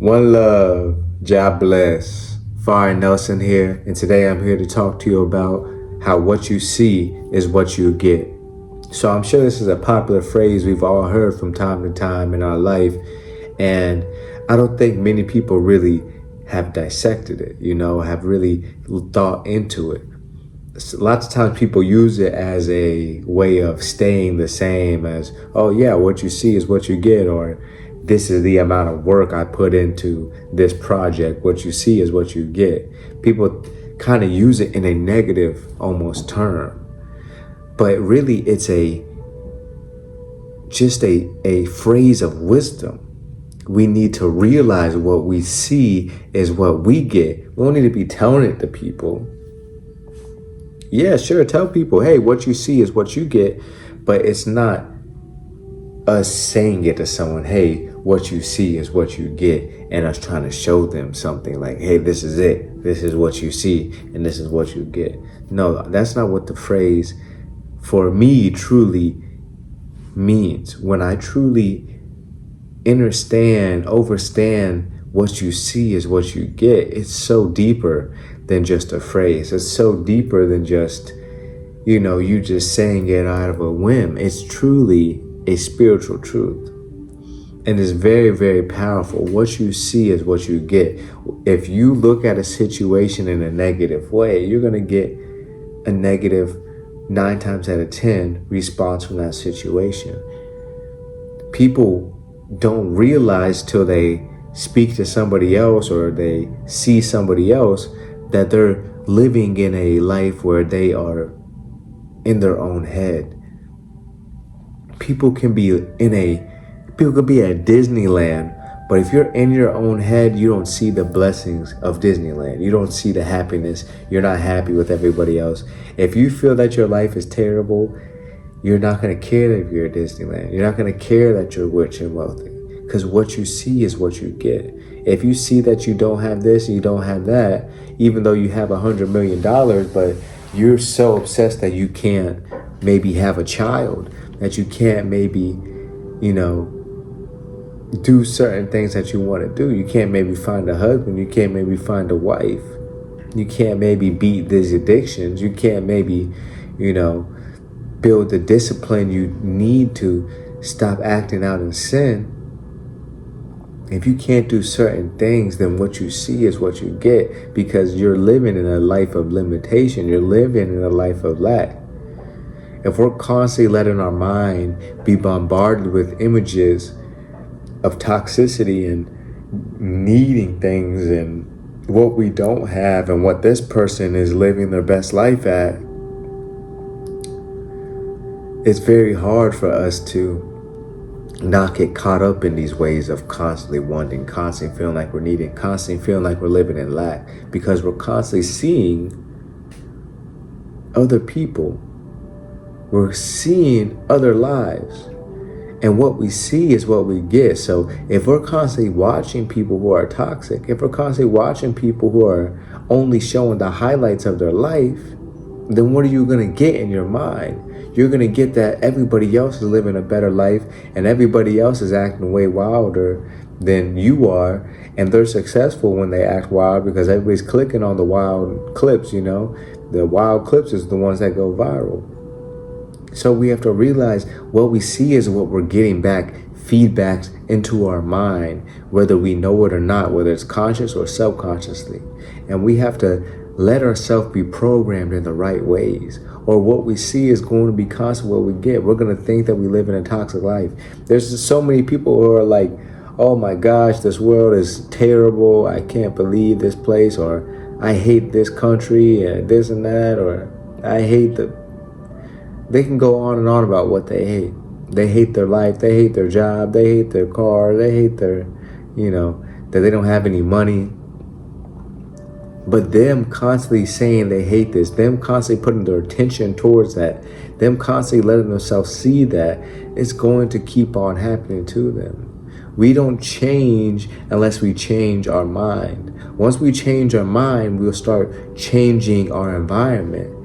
One love, God bless. Fire Nelson here, and today I'm here to talk to you about how what you see is what you get. So I'm sure this is a popular phrase we've all heard from time to time in our life, and I don't think many people really have dissected it, have really thought into it. Lots of times people use it as a way of staying the same as, oh yeah, what you see is what you get, or this is the amount of work I put into this project. What you see is what you get. People kind of use it in a negative almost term, but really it's just a phrase of wisdom. We need to realize what we see is what we get. We don't need to be telling it to people. Yeah, sure, tell people, hey, what you see is what you get, but it's not us saying it to someone, hey, what you see is what you get, and us trying to show them something like, hey, this is it. This is what you see, and this is what you get. No, that's not what the phrase for me truly means. When I truly overstand what you see is what you get, it's so deeper than just a phrase. It's so deeper than just, you just saying it out of a whim. It's truly a spiritual truth. And it's very, very powerful. What you see is what you get. If you look at a situation in a negative way, you're going to get a negative 9 times out of 10 response from that situation. People don't realize till they speak to somebody else or they see somebody else that they're living in a life where they are in their own head. People can be at Disneyland, but if you're in your own head, you don't see the blessings of Disneyland. You don't see the happiness. You're not happy with everybody else. If you feel that your life is terrible, you're not going to care if you're at Disneyland. You're not going to care that you're rich and wealthy, because what you see is what you get. If you see that you don't have this and you don't have that, even though you have $100 million, but you're so obsessed that you can't maybe have a child, that you can't maybe, do certain things that you want to do. You can't maybe find a husband. You can't maybe find a wife. You can't maybe beat these addictions. You can't maybe, build the discipline you need to stop acting out in sin. If you can't do certain things, then what you see is what you get, because you're living in a life of limitation. You're living in a life of lack. If we're constantly letting our mind be bombarded with images of toxicity and needing things and what we don't have and what this person is living their best life at, it's very hard for us to not get caught up in these ways of constantly wanting, constantly feeling like we're needing, constantly feeling like we're living in lack, because we're constantly seeing other people. We're seeing other lives. And what we see is what we get. So if we're constantly watching people who are toxic, if we're constantly watching people who are only showing the highlights of their life, then what are you going to get in your mind? You're going to get that everybody else is living a better life and everybody else is acting way wilder than you are. And they're successful when they act wild because everybody's clicking on the wild clips, The wild clips is the ones that go viral. So we have to realize what we see is what we're getting back, feedbacks into our mind, whether we know it or not, whether it's conscious or subconsciously. And we have to let ourselves be programmed in the right ways, or what we see is going to be constant what we get. We're going to think that we live in a toxic life. There's just so many people who are like, oh my gosh, this world is terrible. I can't believe this place, or I hate this country and this and that, or I hate they can go on and on about what they hate. They hate their life. They hate their job. They hate their car. They hate their, that they don't have any money. But them constantly saying they hate this, them constantly putting their attention towards that, them constantly letting themselves see that, it's going to keep on happening to them. We don't change unless we change our mind. Once we change our mind, we'll start changing our environment.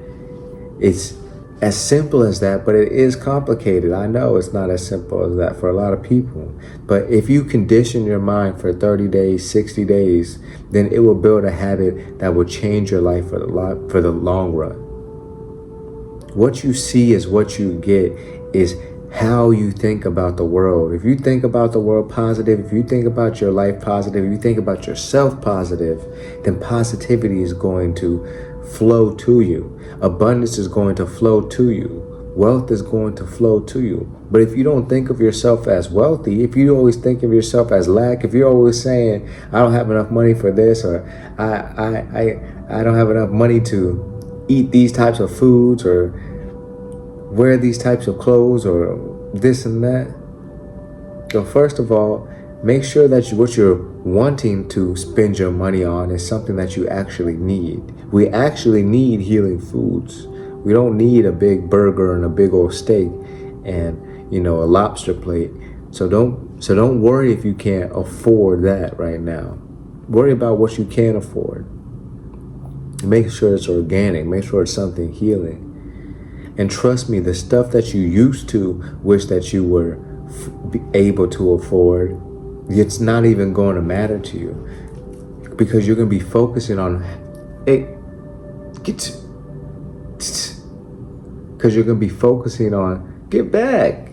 It's as simple as that, but it is complicated. I know it's not as simple as that for a lot of people. But if you condition your mind for 30 days, 60 days, then it will build a habit that will change your life for the long run. What you see is what you get, is how you think about the world. If you think about the world positive, if you think about your life positive, if you think about yourself positive, then positivity is going to flow to you. Abundance is going to flow to you. Wealth is going to flow to you. But if you don't think of yourself as wealthy, if you always think of yourself as lack, if you're always saying, I don't have enough money for this, or I don't have enough money to eat these types of foods, or wear these types of clothes, or this and that. So first of all, make sure that what you're wanting to spend your money on is something that you actually need. We actually need healing foods. We don't need a big burger and a big old steak and, a lobster plate. So don't worry if you can't afford that right now. Worry about what you can afford. Make sure it's organic. Make sure it's something healing. And trust me, the stuff that you used to wish that you were able to afford, it's not even going to matter to you, because you're going to be focusing on, because you're going to be focusing on, get back,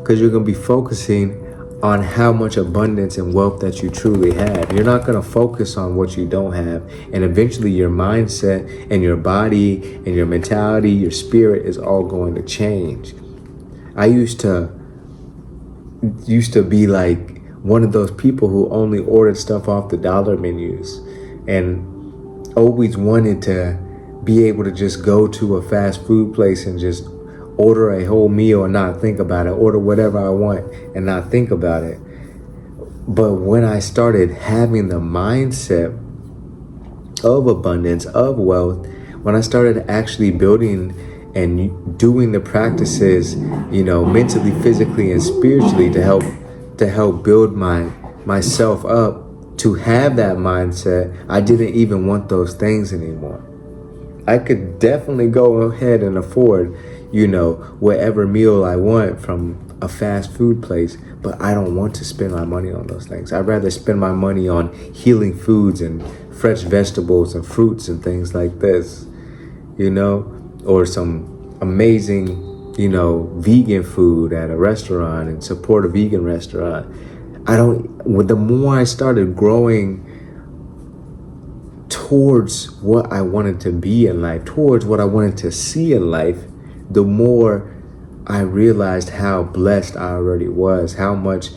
because you're going to be focusing on how much abundance and wealth that you truly have. You're not going to focus on what you don't have. And eventually your mindset and your body and your mentality, your spirit is all going to change. I used to be like one of those people who only ordered stuff off the dollar menus, and always wanted to be able to just go to a fast food place and just order a whole meal and not think about it, order whatever I want and not think about it. But when I started having the mindset of abundance, of wealth, when I started actually building and doing the practices, mentally, physically, and spiritually to help build myself up to have that mindset, I didn't even want those things anymore. I could definitely go ahead and afford whatever meal I want from a fast food place, but I don't want to spend my money on those things. I'd rather spend my money on healing foods and fresh vegetables and fruits and things like this, or some amazing, vegan food at a restaurant, and support a vegan restaurant. The more I started growing towards what I wanted to be in life, towards what I wanted to see in life, the more I realized how blessed I already was, how much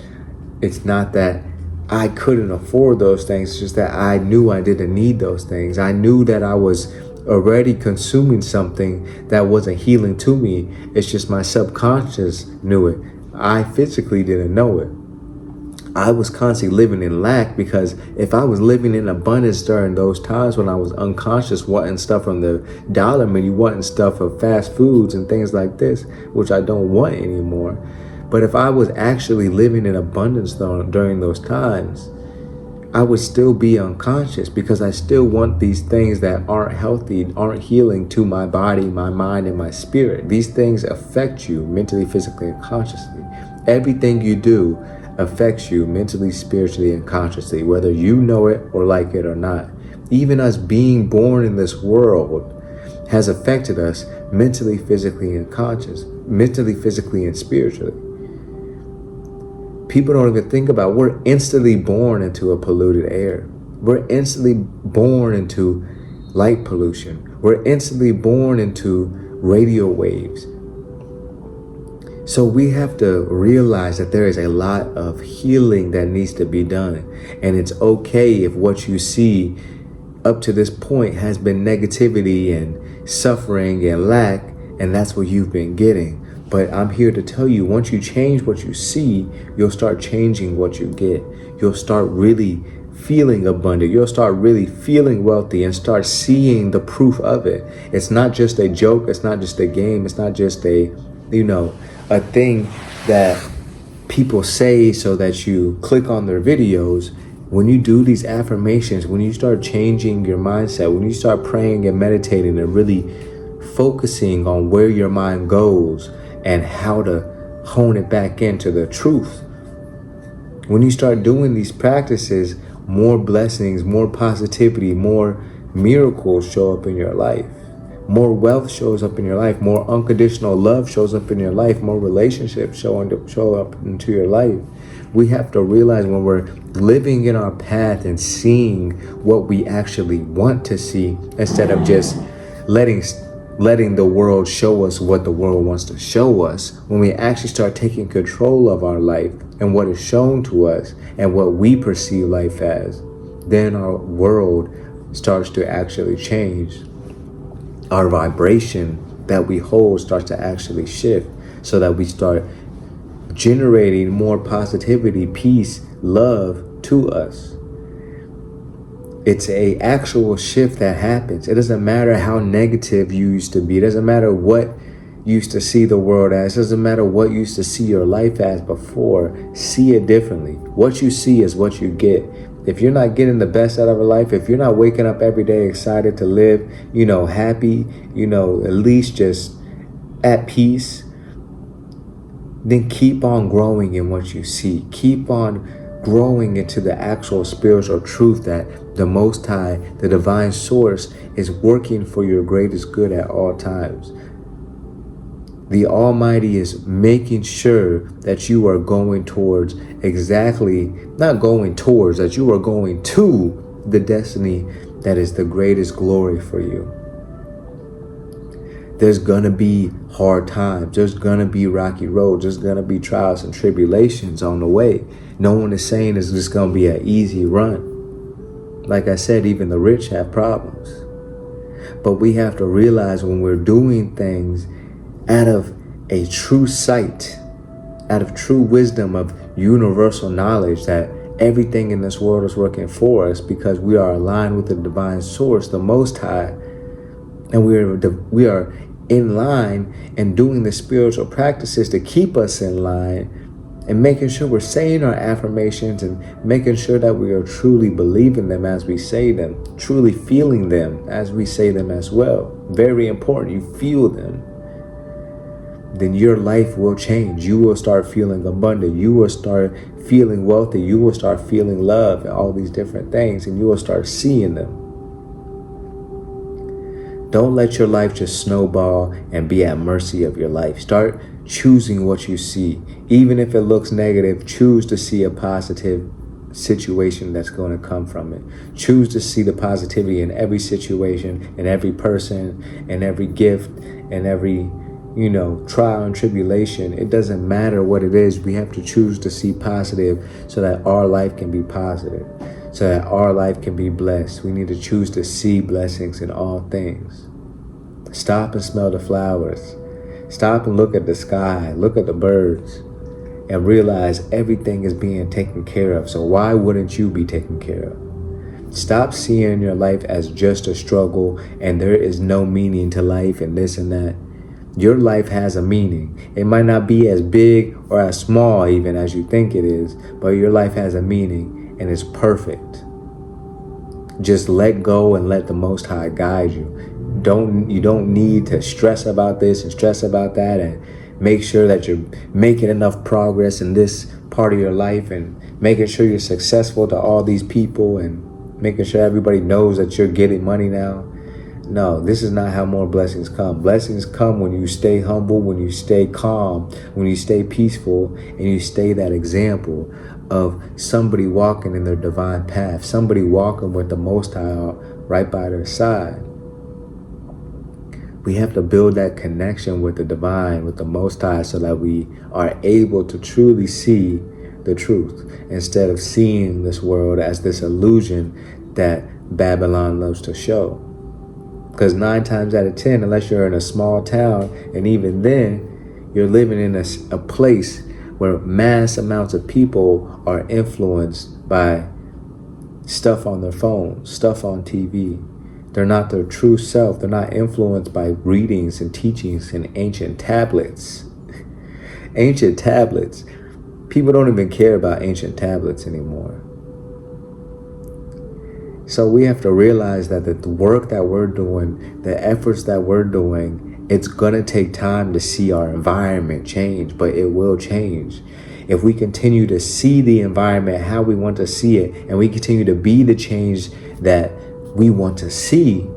it's not that I couldn't afford those things, it's just that I knew I didn't need those things. I knew that I was already consuming something that wasn't healing to me. It's just my subconscious knew it. I physically didn't know it. I was constantly living in lack, because if I was living in abundance during those times when I was unconscious, wanting stuff from the dollar menu, wanting stuff of fast foods and things like this, which I don't want anymore. But if I was actually living in abundance during those times, I would still be unconscious, because I still want these things that aren't healthy, aren't healing to my body, my mind, and my spirit. These things affect you mentally, physically, and consciously. Everything you do affects you mentally, spiritually, and consciously, whether you know it or like it or not. Even us being born in this world has affected us mentally, physically, and spiritually. People don't even think about, we're instantly born into a polluted air. We're instantly born into light pollution. We're instantly born into radio waves. So we have to realize that there is a lot of healing that needs to be done. And it's okay if what you see up to this point has been negativity and suffering and lack, and that's what you've been getting. But I'm here to tell you, once you change what you see, you'll start changing what you get. You'll start really feeling abundant. You'll start really feeling wealthy and start seeing the proof of it. It's not just a joke. It's not just a game. It's not just a thing that people say so that you click on their videos. When you do these affirmations, when you start changing your mindset, when you start praying and meditating and really focusing on where your mind goes and how to hone it back into the truth. When you start doing these practices, more blessings, more positivity, more miracles show up in your life. More wealth shows up in your life. More unconditional love shows up in your life. More relationships show up into your life. We have to realize when we're living in our path and seeing what we actually want to see, instead of just letting the world show us what the world wants to show us, when we actually start taking control of our life and what is shown to us and what we perceive life as, then our world starts to actually change. Our vibration that we hold starts to actually shift, so that we start generating more positivity, peace, love to us. It's a actual shift that happens. It doesn't matter how negative you used to be. It doesn't matter what you used to see the world as. It doesn't matter what you used to see your life as before. See it differently. What you see is what you get. If you're not getting the best out of a life, if you're not waking up every day excited to live, happy, at least just at peace, then keep on growing in what you see. Keep on growing into the actual spiritual truth that the Most High, the divine source, is working for your greatest good at all times. The Almighty is making sure that you are going towards that you are going to the destiny that is the greatest glory for you. There's going to be hard times. There's going to be rocky roads. There's going to be trials and tribulations on the way. No one is saying it's just going to be an easy run. Like I said, even the rich have problems. But we have to realize when we're doing things out of a true sight, out of true wisdom of universal knowledge, that everything in this world is working for us because we are aligned with the divine source, the Most High, and we are in line and doing the spiritual practices to keep us in line, and making sure we're saying our affirmations and making sure that we are truly believing them as we say them, truly feeling them as we say them as well. Very important, you feel them. Then your life will change. You will start feeling abundant. You will start feeling wealthy. You will start feeling love and all these different things, and you will start seeing them. Don't let your life just snowball and be at mercy of your life. Start choosing what you see. Even if it looks negative, choose to see a positive situation that's going to come from it. Choose to see the positivity in every situation, in every person, in every gift, in every trial and tribulation. It doesn't matter what it is. We have to choose to see positive so that our life can be positive, so that our life can be blessed. We need to choose to see blessings in all things. Stop and smell the flowers. Stop and look at the sky, look at the birds, and realize everything is being taken care of. So why wouldn't you be taken care of? Stop seeing your life as just a struggle and there is no meaning to life and this and that. Your life has a meaning. It might not be as big or as small even as you think it is, but your life has a meaning and it's perfect. Just let go and let the Most High guide you. You don't need to stress about this and stress about that and make sure that you're making enough progress in this part of your life and making sure you're successful to all these people and making sure everybody knows that you're getting money now. No, this is not how more blessings come. Blessings come when you stay humble, when you stay calm, when you stay peaceful, and you stay that example of somebody walking in their divine path, somebody walking with the Most High right by their side. We have to build that connection with the divine, with the Most High, so that we are able to truly see the truth instead of seeing this world as this illusion that Babylon loves to show. Because 9 times out of 10, unless you're in a small town, and even then, you're living in a place where mass amounts of people are influenced by stuff on their phones, stuff on TV. They're not their true self. They're not influenced by readings and teachings and ancient tablets. Ancient tablets. People don't even care about ancient tablets anymore. So we have to realize that the work that we're doing, the efforts that we're doing, it's going to take time to see our environment change, but it will change. If we continue to see the environment how we want to see it, and we continue to be the change that we want to see,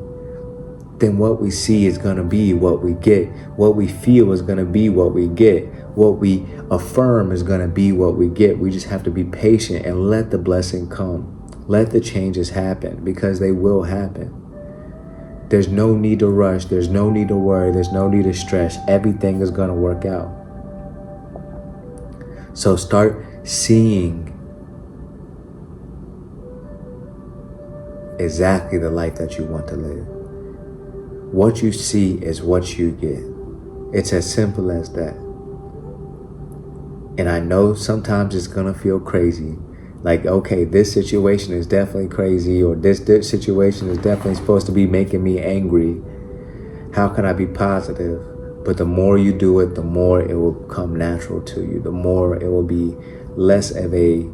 then what we see is going to be what we get. What we feel is going to be what we get. What we affirm is going to be what we get. We just have to be patient and let the blessing come. Let the changes happen, because they will happen. There's no need to rush. There's no need to worry. There's no need to stress. Everything is going to work out. So start seeing exactly the life that you want to live. What you see is what you get. It's as simple as that. And I know sometimes it's going to feel crazy. Like, okay, this situation is definitely crazy, or this situation is definitely supposed to be making me angry. How can I be positive? But the more you do it, the more it will come natural to you. The more it will be less of a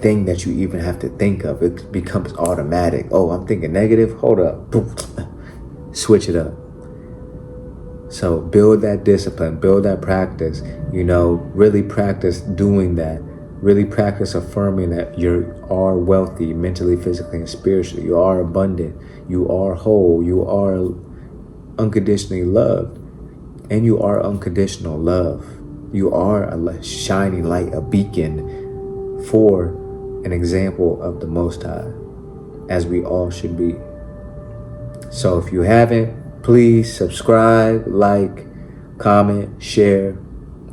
thing that you even have to think of. It becomes automatic. Oh, I'm thinking negative. Hold up. Switch it up. So build that discipline, build that practice, really practice doing that. Really practice affirming that you are wealthy mentally, physically, and spiritually. You are abundant. You are whole. You are unconditionally loved. And you are unconditional love. You are a shining light, a beacon for an example of the Most High, as we all should be. So if you haven't, please subscribe, like, comment, share.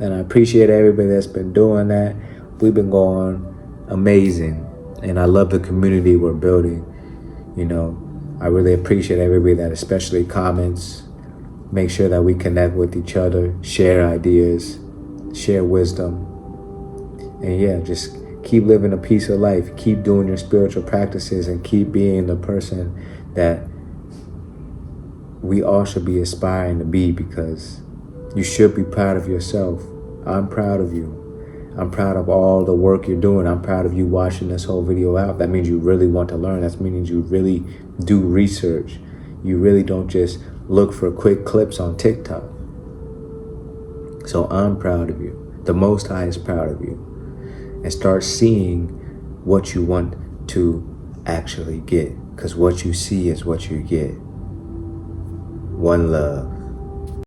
And I appreciate everybody that's been doing that. We've been going amazing. And I love the community we're building. I really appreciate everybody that especially comments. Make sure that we connect with each other, share ideas, share wisdom. And yeah, just keep living a peaceful life. Keep doing your spiritual practices and keep being the person that we all should be aspiring to be, because you should be proud of yourself. I'm proud of you. I'm proud of all the work you're doing. I'm proud of you watching this whole video out. That means you really want to learn. That means you really do research. You really don't just look for quick clips on TikTok. So I'm proud of you. The Most High is proud of you. And start seeing what you want to actually get, because what you see is what you get. One love.